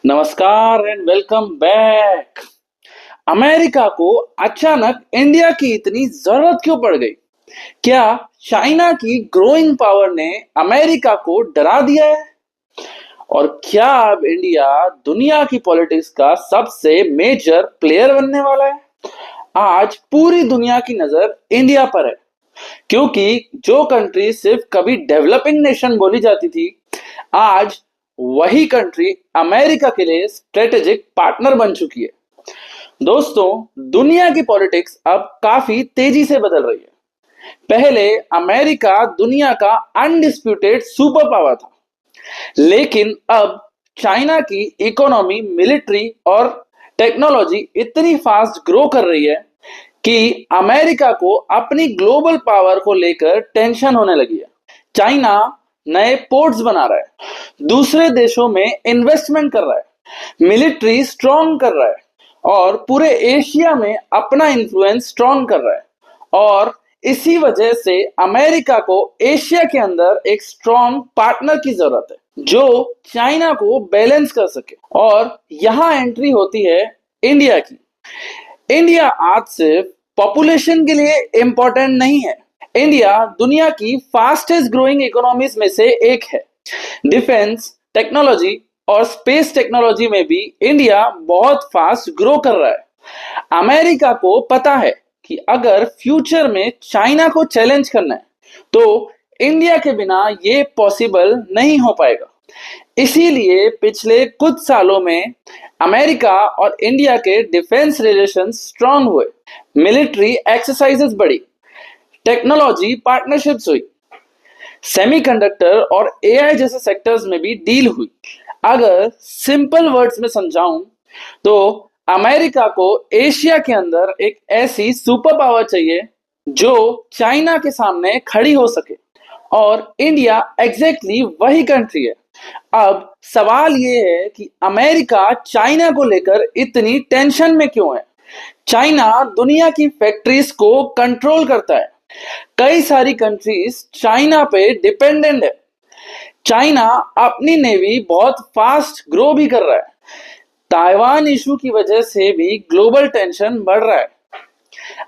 नमस्कार and welcome back. America को अचानक इंडिया की इतनी जरूरत क्यों पड़ गई? क्या चाइना की ग्रोइंग पावर ने अमेरिका को डरा दिया है? और क्या अब इंडिया दुनिया की पॉलिटिक्स का सबसे मेजर प्लेयर बनने वाला है? आज पूरी दुनिया की नजर इंडिया पर है, क्योंकि जो कंट्री सिर्फ कभी डेवलपिंग नेशन बोली जाती थी, आज वही कंट्री अमेरिका के लिए स्ट्रेटेजिक पार्टनर बन चुकी है। दोस्तों, दुनिया की पॉलिटिक्स अब काफी तेजी से बदल रही है। पहले अमेरिका दुनिया का अनडिस्प्यूटेड सुपर पावर था, लेकिन अब चाइना की इकोनॉमी, मिलिट्री और टेक्नोलॉजी इतनी फास्ट ग्रो कर रही है कि अमेरिका को अपनी ग्लोबल पावर को लेकर टेंशन होने लगी है। चाइना नए पोर्ट्स बना रहा है, दूसरे देशों में इन्वेस्टमेंट कर रहा है, मिलिट्री स्ट्रॉन्ग कर रहा है और पूरे एशिया में अपना इन्फ्लुएंस स्ट्रॉन्ग कर रहा है। और इसी वजह से अमेरिका को एशिया के अंदर एक स्ट्रॉन्ग पार्टनर की जरूरत है जो चाइना को बैलेंस कर सके। और यहां एंट्री होती है इंडिया की। इंडिया आज सिर्फ पॉपुलेशन के लिए इंपॉर्टेंट नहीं है, इंडिया दुनिया की फास्टेस्ट ग्रोइंग इकोनॉमीज में से एक है। डिफेंस टेक्नोलॉजी और स्पेस टेक्नोलॉजी में भी इंडिया बहुत फास्ट ग्रो कर रहा है। अमेरिका को पता है कि अगर फ्यूचर में चाइना को चैलेंज करना है तो इंडिया के बिना ये पॉसिबल नहीं हो पाएगा। इसीलिए पिछले कुछ सालों में अमेरिका और इंडिया के डिफेंस रिलेशंस स्ट्रांग हुए, मिलिट्री एक्सरसाइजेस बढ़ी, टेक्नोलॉजी पार्टनरशिप्स हुई, सेमीकंडक्टर और एआई जैसे सेक्टर्स में भी डील हुई। अगर सिंपल वर्ड्स में समझाऊं तो अमेरिका को एशिया के अंदर एक ऐसी सुपर पावर चाहिए जो चाइना के सामने खड़ी हो सके, और इंडिया एग्जैक्टली वही कंट्री है। अब सवाल ये है कि अमेरिका चाइना को लेकर इतनी टेंशन में क्यों है? चाइना दुनिया की फैक्ट्रीज को कंट्रोल करता है, कई सारी कंट्रीज चाइना पे डिपेंडेंट है। चाइना अपनी नेवी बहुत फास्ट ग्रो भी कर रहा है। ताइवान इशू की वजह से भी ग्लोबल टेंशन बढ़ रहा है।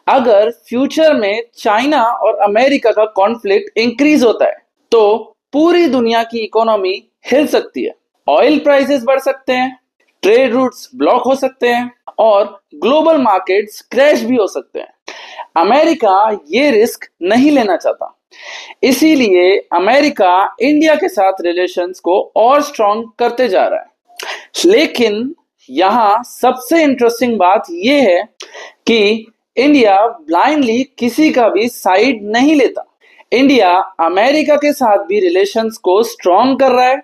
अगर फ्यूचर में चाइना और अमेरिका का कॉन्फ्लिक्ट इंक्रीज होता है तो पूरी दुनिया की इकोनॉमी हिल सकती है, ऑयल प्राइसेस बढ़ सकते हैं, ट्रेड रूट्स ब्लॉक हो सकते हैं और ग्लोबल मार्केट्स क्रैश भी हो सकते हैं। अमेरिका ये रिस्क नहीं लेना चाहता, इसीलिए अमेरिका इंडिया के साथ रिलेशंस को और स्ट्रॉन्ग करते जा रहा है। लेकिन यहाँ सबसे इंटरेस्टिंग बात यह है कि इंडिया ब्लाइंडली किसी का भी साइड नहीं लेता। इंडिया अमेरिका के साथ भी रिलेशंस को स्ट्रॉन्ग कर रहा है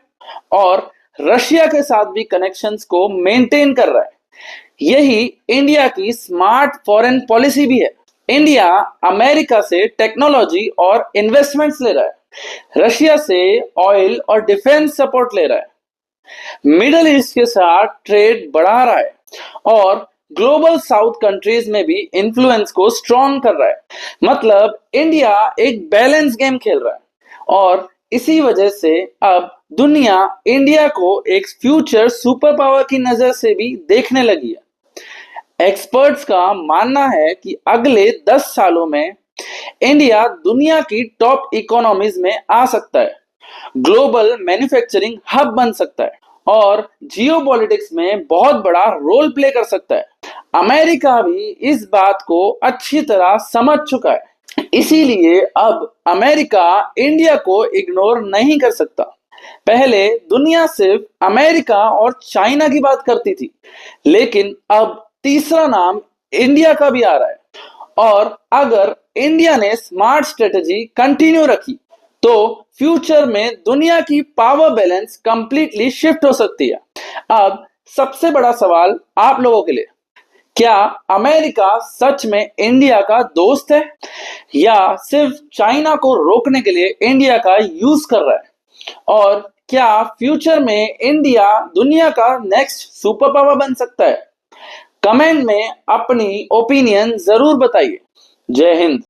और रशिया के साथ भी कनेक्शंस को मेंटेन कर रहा है। यही इंडिया की स्मार्ट फॉरेन पॉलिसी भी है। इंडिया अमेरिका से टेक्नोलॉजी और इन्वेस्टमेंट्स ले रहा है, रशिया से ऑयल और डिफेंस सपोर्ट ले रहा है, मिडिल ईस्ट के साथ ट्रेड बढ़ा रहा है और ग्लोबल साउथ कंट्रीज में भी इन्फ्लुएंस को स्ट्रॉन्ग कर रहा है। मतलब इंडिया एक बैलेंस गेम खेल रहा है और इसी वजह से अब दुनिया इंडिया को एक फ्यूचर सुपर पावर की नजर से भी देखने लगी है। एक्सपर्ट्स का मानना है कि अगले 10 सालों में इंडिया दुनिया की टॉप इकोनॉमीज में आ सकता है, ग्लोबल मैन्युफैक्चरिंग हब बन सकता है और जियोपॉलिटिक्स में बहुत बड़ा रोल प्ले कर सकता है। अमेरिका भी इस बात को अच्छी तरह समझ चुका है, इसीलिए अब अमेरिका इंडिया को इग्नोर नहीं कर सकता। पहले दुनिया सिर्फ अमेरिका और चाइना की बात करती थी, लेकिन अब तीसरा नाम इंडिया का भी आ रहा है। और अगर इंडिया ने स्मार्ट स्ट्रेटेजी कंटिन्यू रखी तो फ्यूचर में दुनिया की पावर बैलेंस कंप्लीटली शिफ्ट हो सकती है। अब सबसे बड़ा सवाल आप लोगों के लिए, क्या अमेरिका सच में इंडिया का दोस्त है या सिर्फ चाइना को रोकने के लिए इंडिया का यूज कर रहा है? और क्या फ्यूचर में इंडिया दुनिया का नेक्स्ट सुपर पावर बन सकता है? कमेंट में अपनी ओपिनियन जरूर बताइए। जय हिंद।